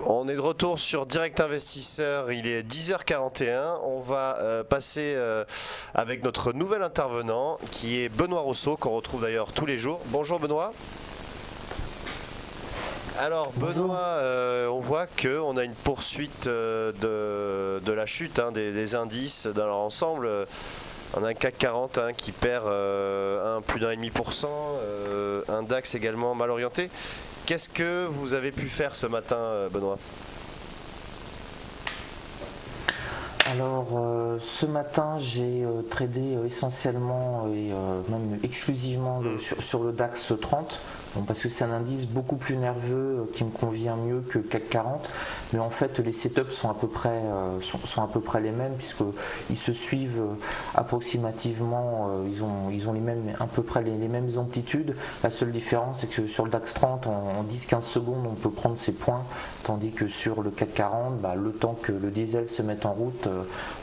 On est de retour sur Direct Investisseur, il est 10h41, on va passer avec notre nouvel intervenant qui est Benoît Rousseau, qu'on retrouve d'ailleurs tous les jours. Bonjour Benoît. Alors Benoît, on voit qu'on a une poursuite de la chute des indices dans leur ensemble. On a un CAC 40 qui perd plus d'1,5%, un DAX également mal orienté. Qu'est-ce que vous avez pu faire ce matin, Benoît ? Alors ce matin j'ai tradé essentiellement et même exclusivement sur le DAX 30, parce que c'est un indice beaucoup plus nerveux qui me convient mieux que CAC 40, mais en fait les setups sont à peu près les mêmes, puisqu'ils se suivent approximativement, ils ont à peu près les mêmes amplitudes. La seule différence c'est que sur le DAX 30 en 10-15 secondes on peut prendre ses points, tandis que sur le CAC 40, le temps que le diesel se mette en route,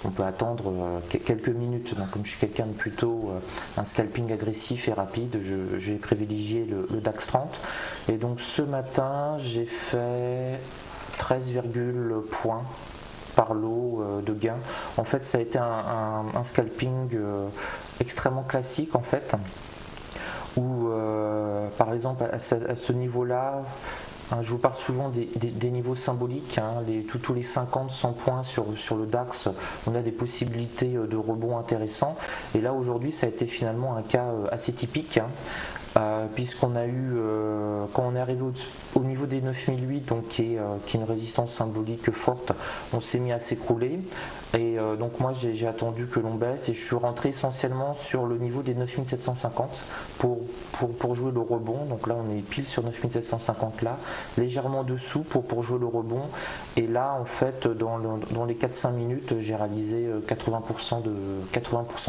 on peut attendre quelques minutes. Donc comme je suis quelqu'un de plutôt un scalping agressif et rapide, j'ai privilégié le DAX 30. Et donc ce matin j'ai fait 13, points par lot de gains. En fait ça a été un scalping extrêmement classique en fait, où par exemple à ce niveau-là, je vous parle souvent des niveaux symboliques, tous les 50-100 points sur le DAX, on a des possibilités de rebond intéressants. Et là aujourd'hui ça a été finalement un cas assez typique, puisqu'on a eu, quand on est arrivé au niveau des 9008, donc qui est une résistance symbolique forte, on s'est mis à s'écrouler. Et donc moi j'ai attendu que l'on baisse et je suis rentré essentiellement sur le niveau des 9750 pour jouer le rebond. Donc là on est pile sur 9750 là, légèrement dessous pour jouer le rebond. Et là en fait dans les 4-5 minutes j'ai réalisé 80%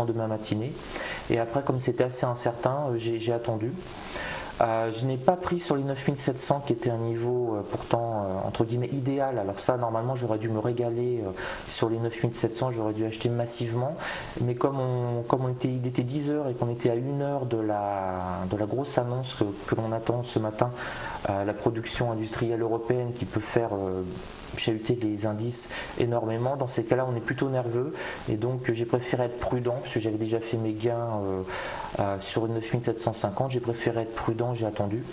de ma matinée. Et après comme c'était assez incertain, j'ai attendu. Je n'ai pas pris sur les 9700 qui était un niveau pourtant entre guillemets idéal. Alors ça normalement j'aurais dû me régaler sur les 9700, j'aurais dû acheter massivement, mais il était 10h et qu'on était à 1h de la grosse annonce que l'on attend ce matin, la production industrielle européenne qui peut faire chahuter les indices énormément. Dans ces cas-là on est plutôt nerveux et donc j'ai préféré être prudent, parce que j'avais déjà fait mes gains sur une 9750, j'ai préféré être prudent, j'ai attendu.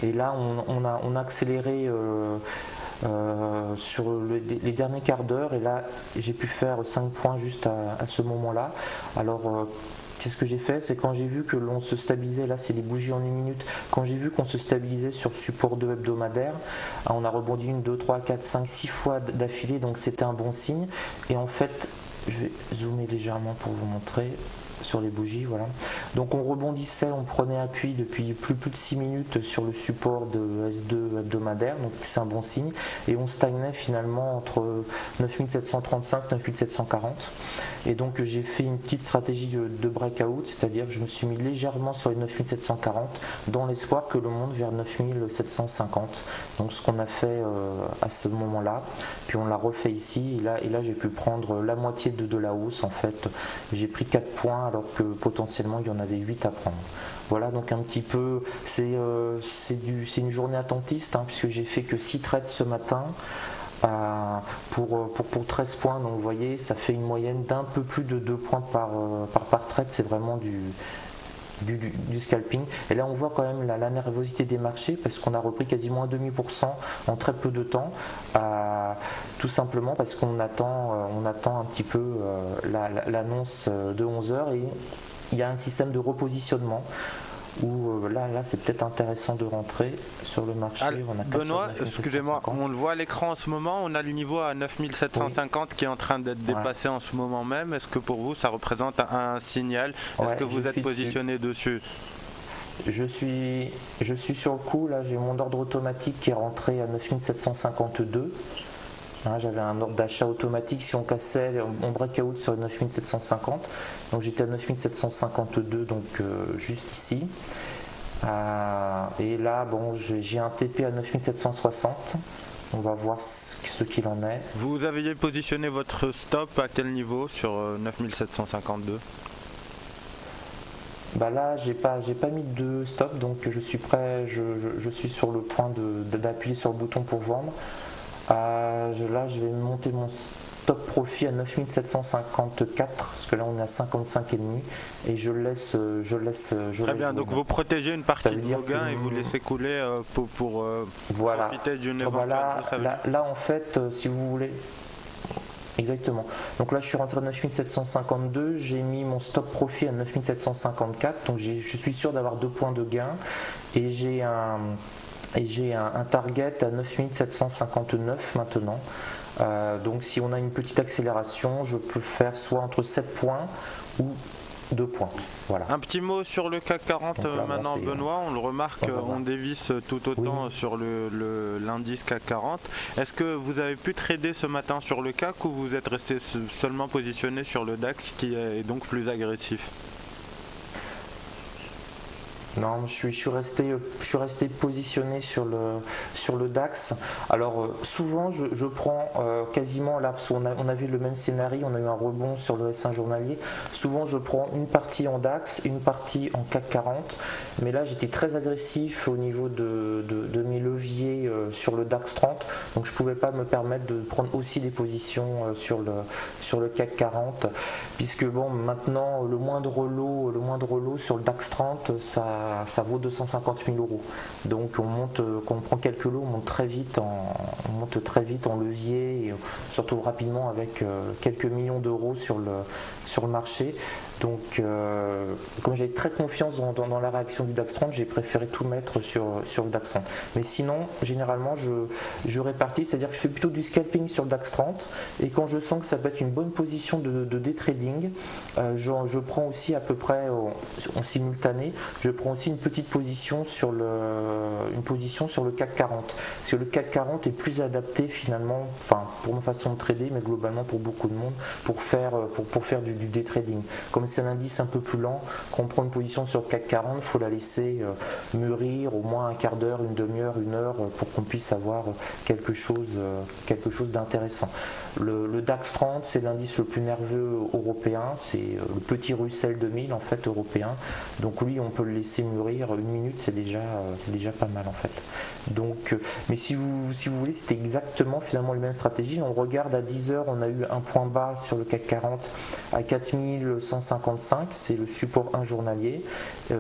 Et là on a accéléré sur les derniers quarts d'heure, et là j'ai pu faire 5 points juste à ce moment-là. Alors ce que j'ai fait, c'est quand j'ai vu que l'on se stabilisait, là c'est les bougies en 1 minute, quand j'ai vu qu'on se stabilisait sur le support 2 hebdomadaire, on a rebondi 1, 2, 3, 4, 5, 6 fois d'affilée, donc c'était un bon signe. Et en fait, je vais zoomer légèrement pour vous montrer sur les bougies, voilà. Donc on rebondissait, on prenait appui depuis plus de 6 minutes sur le support de S2 hebdomadaire, donc c'est un bon signe, et on stagnait finalement entre 9735 9740. Et donc j'ai fait une petite stratégie de breakout, c'est-à-dire que je me suis mis légèrement sur les 9740 dans l'espoir que le monde vers 9750. Donc ce qu'on a fait à ce moment-là, puis on l'a refait ici, et là j'ai pu prendre la moitié de la hausse en fait. J'ai pris 4 points alors que potentiellement il y en avait 8 à prendre. Voilà, donc un petit peu, c'est une journée attentiste, puisque j'ai fait que 6 trades ce matin pour 13 points. Donc vous voyez, ça fait une moyenne d'un peu plus de 2 points par trade. C'est vraiment du scalping. Et là on voit quand même la nervosité des marchés, parce qu'on a repris quasiment 0,5% en très peu de temps, tout simplement parce qu'on attend un petit peu l'annonce de 11h, et il y a un système de repositionnement où là c'est peut-être intéressant de rentrer sur le marché. Benoît, excusez-moi, on le voit à l'écran en ce moment, on a le niveau à 9750 qui est en train d'être dépassé en ce moment même. Est-ce que pour vous ça représente un signal? Est-ce que vous êtes positionné dessus? Je suis sur le coup, là j'ai mon ordre automatique qui est rentré à 9752. J'avais un ordre d'achat automatique si on cassait mon breakout sur 9750, donc j'étais à 9752, donc juste ici. Et là bon, j'ai un TP à 9760, on va voir ce qu'il en est. Vous aviez positionné votre stop à quel niveau sur 9752? Là j'ai pas mis de stop, donc je suis prêt, je suis sur le point d'appuyer sur le bouton pour vendre. Là, je vais monter mon stop profit à 9754 parce que là on est à 55,5 et je laisse. Très bien, donc vous protégez une partie de vos gains et vous laissez couler pour profiter d'une éventuelle là en fait, si vous voulez. Exactement. Donc là, je suis rentré à 9752, j'ai mis mon stop profit à 9754, donc je suis sûr d'avoir 2 points de gain et j'ai un target à 9759 maintenant. Donc si on a une petite accélération, je peux faire soit entre 7 points ou 2 points. Voilà. Un petit mot sur le CAC 40 là, maintenant, Benoît, on le remarque, on dévisse tout autant sur l'indice CAC 40. Est-ce que vous avez pu trader ce matin sur le CAC ou vous êtes resté seulement positionné sur le DAX qui est donc plus agressif ? Non, je suis resté positionné sur le DAX. Alors souvent je prends quasiment là, parce qu'on a vu le même scénario, on a eu un rebond sur le S1 journalier. Souvent je prends une partie en DAX, une partie en CAC 40, mais là j'étais très agressif au niveau de mes leviers sur le DAX 30, donc je pouvais pas me permettre de prendre aussi des positions sur le CAC 40, puisque bon, maintenant le moindre lot sur le DAX 30, ça vaut 250 000 €. Donc quand on prend quelques lots, on monte très vite en levier et on se retrouve rapidement avec quelques millions d'euros sur le marché. Donc comme j'avais très confiance dans la réaction du DAX 30, j'ai préféré tout mettre sur le DAX 30. Mais sinon, généralement, je répartis, c'est-à-dire que je fais plutôt du scalping sur le DAX 30 et quand je sens que ça peut être une bonne position de day trading, je prends aussi à peu près en simultané, je prends aussi une petite position sur le CAC 40. Parce que le CAC 40 est plus adapté finalement, enfin pour ma façon de trader, mais globalement pour beaucoup de monde, pour faire du day trading. Comme c'est un indice un peu plus lent, quand on prend une position sur le CAC 40, il faut la laisser mûrir au moins un quart d'heure, une demi-heure, une heure pour qu'on puisse avoir quelque chose d'intéressant. Le DAX 30, c'est l'indice le plus nerveux européen, c'est le petit Russell 2000 en fait européen. Donc lui, on peut le laisser mûrir une minute, c'est déjà pas mal en fait. Donc, mais si vous voulez, c'était exactement finalement les mêmes stratégies. On regarde à 10 heures, on a eu un point bas sur le CAC 40 à 4155, c'est le support 1 journalier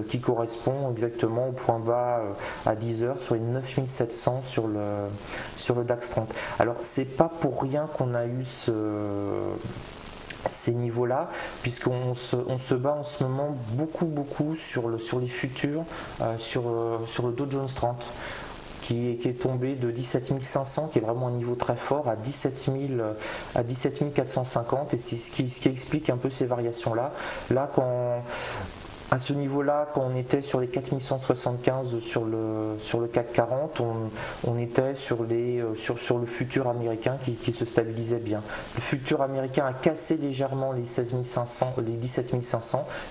qui correspond exactement au point bas à 10 heures sur les 9700 sur le DAX 30. Alors c'est pas pour rien qu'on a eu ces niveaux-là, puisqu'on se bat en ce moment beaucoup sur les futurs, sur le Dow Jones 30. Qui est tombé de 17 500, qui est vraiment un niveau très fort, à 17 450, et c'est ce qui explique un peu ces variations-là. Là, à ce niveau-là, quand on était sur les 4175 sur le CAC 40, on était sur le futur américain qui se stabilisait bien. Le futur américain a cassé légèrement les 17 500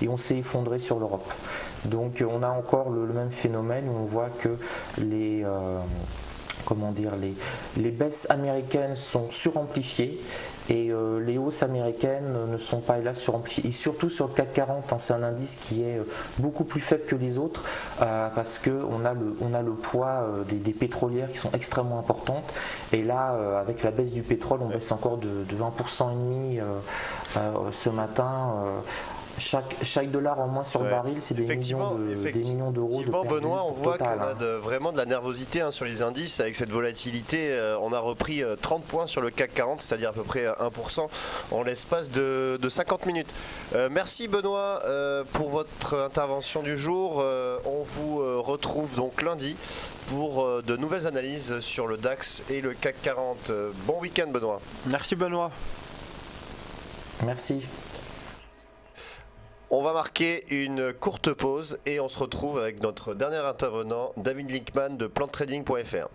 et on s'est effondré sur l'Europe. Donc on a encore le même phénomène où on voit que les baisses américaines sont suramplifiées et les hausses américaines ne sont pas hélas suramplifiées. Et surtout sur le CAC 40, c'est un indice qui est beaucoup plus faible que les autres parce qu'on a le poids des pétrolières qui sont extrêmement importantes. Et là, avec la baisse du pétrole, on baisse encore de 20,5% ce matin. Chaque dollar en moins sur le baril, c'est des millions d'euros de pertes. Benoît, on voit qu'on a vraiment de la nervosité sur les indices avec cette volatilité. On a repris 30 points sur le CAC 40, c'est-à-dire à peu près 1% en l'espace de 50 minutes. Merci Benoît pour votre intervention du jour. On vous retrouve donc lundi pour de nouvelles analyses sur le DAX et le CAC 40. Bon week-end Benoît. Merci Benoît. Merci. On va marquer une courte pause et on se retrouve avec notre dernier intervenant, David Linkman de plantrading.fr.